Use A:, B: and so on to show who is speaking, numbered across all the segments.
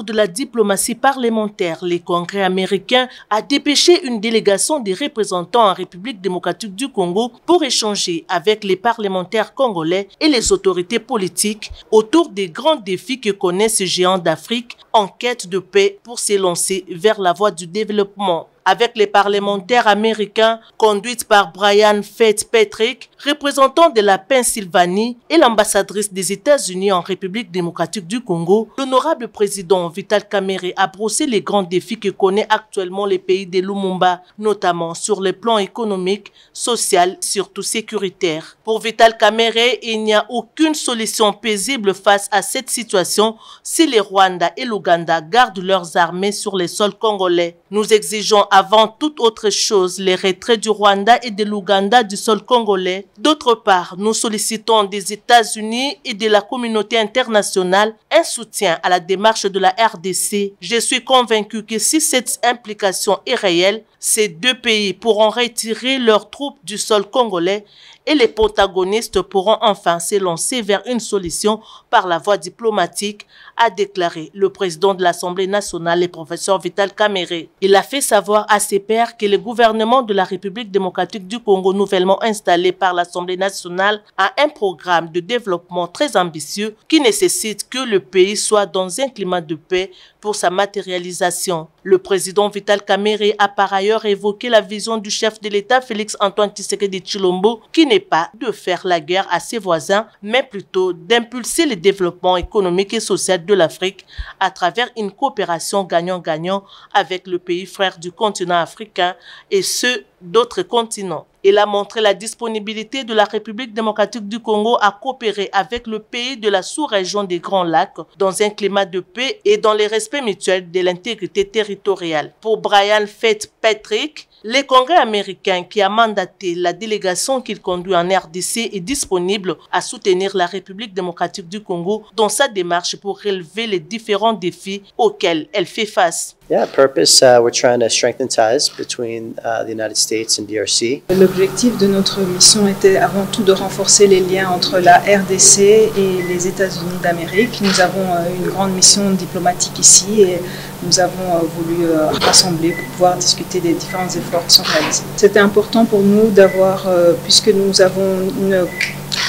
A: cadre de la diplomatie parlementaire, le Congrès américain a dépêché une délégation des représentants en République démocratique du Congo pour échanger avec les parlementaires congolais et les autorités politiques autour des grands défis que connaît ce géant d'Afrique en quête de paix pour s'élancer vers la voie du développement. Avec les parlementaires américains conduites par Brian Fitzpatrick, représentant de la Pennsylvanie, et l'ambassadrice des États-Unis en République démocratique du Congo, l'honorable président Vital Kamerhe a brossé les grands défis que connaît actuellement le pays de Lumumba, notamment sur les plans économiques, social, surtout sécuritaire. Pour Vital Kamerhe, il n'y a aucune solution paisible face à cette situation si le Rwanda et l'Ouganda gardent leurs armées sur les sols congolais. Nous exigeons avant toute autre chose les retraits du Rwanda et de l'Ouganda du sol congolais. D'autre part, nous sollicitons des États-Unis et de la communauté internationale un soutien à la démarche de la RDC. Je suis convaincu que si cette implication est réelle, ces deux pays pourront retirer leurs troupes du sol congolais et les protagonistes pourront enfin s'élancer vers une solution par la voie diplomatique, a déclaré le président de l'Assemblée nationale, le professeur Vital Kamerhe. Il a fait savoir à ses pairs que le gouvernement de la République démocratique du Congo, nouvellement installé par l'Assemblée nationale, a un programme de développement très ambitieux qui nécessite que le pays soit dans un climat de paix pour sa matérialisation. Le président Vital Kamerhe a par ailleurs évoqué la vision du chef de l'État Félix Antoine Tshisekedi Tshilombo, qui n'est pas de faire la guerre à ses voisins, mais plutôt d'impulser le développement économique et social de l'Afrique à travers une coopération gagnant-gagnant avec le pays frère du continent africain et ceux d'autres continents. Il a montré la disponibilité de la République démocratique du Congo à coopérer avec le pays de la sous-région des Grands Lacs dans un climat de paix et dans le respect mutuel de l'intégrité territoriale. Pour Brian Fitzpatrick, le Congrès américain qui a mandaté la délégation qu'il conduit en RDC est disponible à soutenir la République démocratique du Congo dans sa démarche pour relever les différents défis auxquels elle fait face.
B: Yeah, purpose, we're trying to strengthen ties between the United States and DRC.
C: L'objectif de notre mission était avant tout de renforcer les liens entre la RDC et les États-Unis d'Amérique. Nous avons une grande mission diplomatique ici et nous avons voulu rassembler pour pouvoir discuter des différents efforts qui sont réalisés. C'était important pour nous d'avoir, puisque nous avons une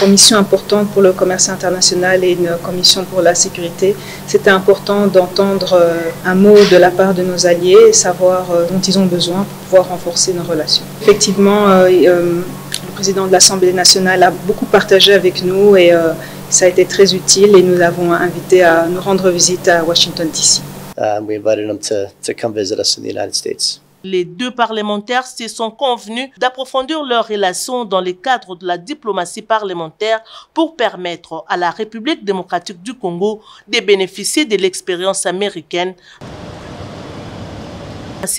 C: commission importante pour le commerce international et une commission pour la sécurité, c'était important d'entendre un mot de la part de nos alliés et savoir dont ils ont besoin pour pouvoir renforcer nos relations. Effectivement, le président de l'Assemblée nationale a beaucoup partagé avec nous et ça a été très utile et nous l'avons invité à nous rendre visite à Washington DC.
B: We invited him to come visit us in the United States.
A: Les deux parlementaires se sont convenus d'approfondir leurs relations dans le cadre de la diplomatie parlementaire pour permettre à la République démocratique du Congo de bénéficier de l'expérience américaine.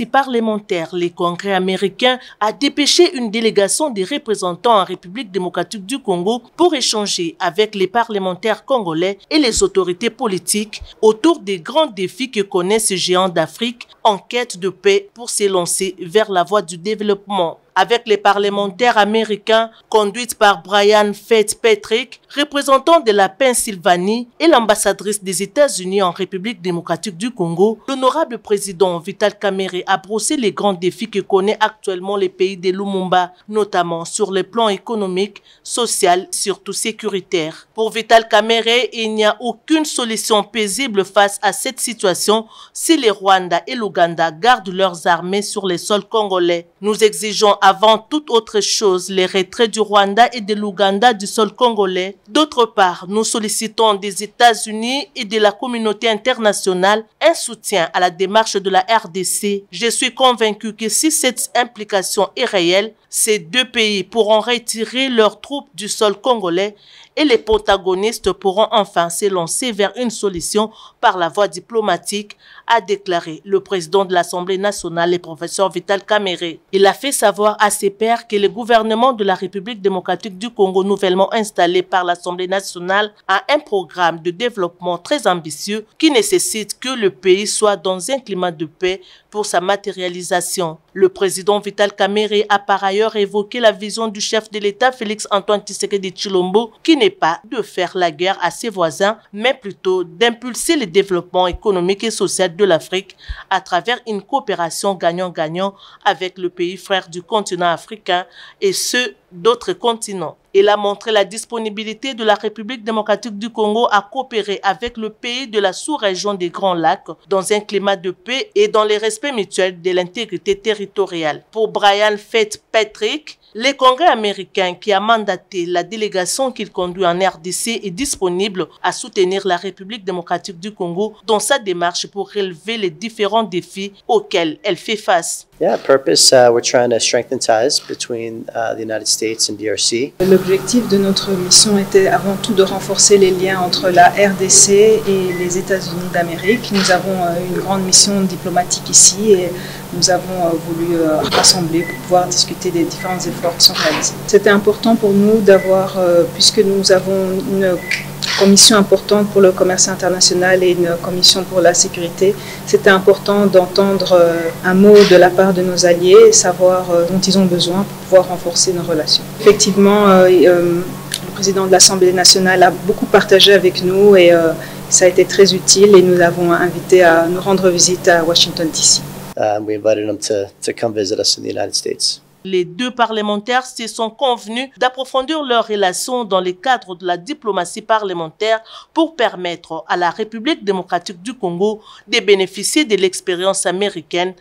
A: Parlementaire, le Congrès américain a dépêché une délégation des représentants en République démocratique du Congo pour échanger avec les parlementaires congolais et les autorités politiques autour des grands défis que connaît ce géant d'Afrique en quête de paix pour s'élancer vers la voie du développement. Avec les parlementaires américains conduites par Brian Fitzpatrick, représentant de la Pennsylvanie, et l'ambassadrice des États-Unis en République démocratique du Congo, l'honorable président Vital Kamerhe a brossé les grands défis que connaît actuellement le pays de Lumumba, notamment sur les plans économiques, social, surtout sécuritaire. Pour Vital Kamerhe, il n'y a aucune solution paisible face à cette situation si le Rwanda et l'Ouganda gardent leurs armées sur les sols congolais. Nous exigeons avant toute autre chose les retraits du Rwanda et de l'Ouganda du sol congolais. D'autre part, nous sollicitons des États-Unis et de la communauté internationale un soutien à la démarche de la RDC. Je suis convaincu que si cette implication est réelle, ces deux pays pourront retirer leurs troupes du sol congolais et les protagonistes pourront enfin s'élancer vers une solution par la voie diplomatique, a déclaré le président de l'Assemblée nationale, le professeur Vital Kamerhe. Il a fait savoir à ses pairs que le gouvernement de la République démocratique du Congo, nouvellement installé par l'Assemblée nationale, a un programme de développement très ambitieux qui nécessite que le pays soit dans un climat de paix pour sa matérialisation. Le président Vital Kamerhe a par ailleurs évoqué la vision du chef de l'État Félix Antoine Tshisekedi Tshilombo, qui n'est pas de faire la guerre à ses voisins, mais plutôt d'impulser le développement économique et social de l'Afrique à travers une coopération gagnant-gagnant avec le pays frère du continent africain et ceux d'autres continents. Il a montré la disponibilité de la République démocratique du Congo à coopérer avec le pays de la sous-région des Grands Lacs dans un climat de paix et dans le respect mutuel de l'intégrité territoriale. Pour Brian Fitzpatrick, le Congrès américain qui a mandaté la délégation qu'il conduit en RDC est disponible à soutenir la République démocratique du Congo dans sa démarche pour relever les différents défis auxquels elle fait face.
B: Yeah, purpose, we're trying to strengthen ties between the United States and DRC.
C: L'objectif de notre mission était avant tout de renforcer les liens entre la RDC et les États-Unis d'Amérique. Nous avons une grande mission diplomatique ici et nous avons voulu rassembler pour pouvoir discuter des différents efforts qui sont réalisés. C'était important pour nous d'avoir, puisque nous avons une commission importante pour le commerce international et une commission pour la sécurité, c'était important d'entendre un mot de la part de nos alliés, savoir dont ils ont besoin pour pouvoir renforcer nos relations. Effectivement, le président de l'Assemblée nationale a beaucoup partagé avec nous et ça a été très utile et nous l'avons invité à nous rendre visite à Washington DC.
B: We invited him to come visit us in the United States.
A: Les deux parlementaires se sont convenus d'approfondir leurs relations dans le cadre de la diplomatie parlementaire pour permettre à la République démocratique du Congo de bénéficier de l'expérience américaine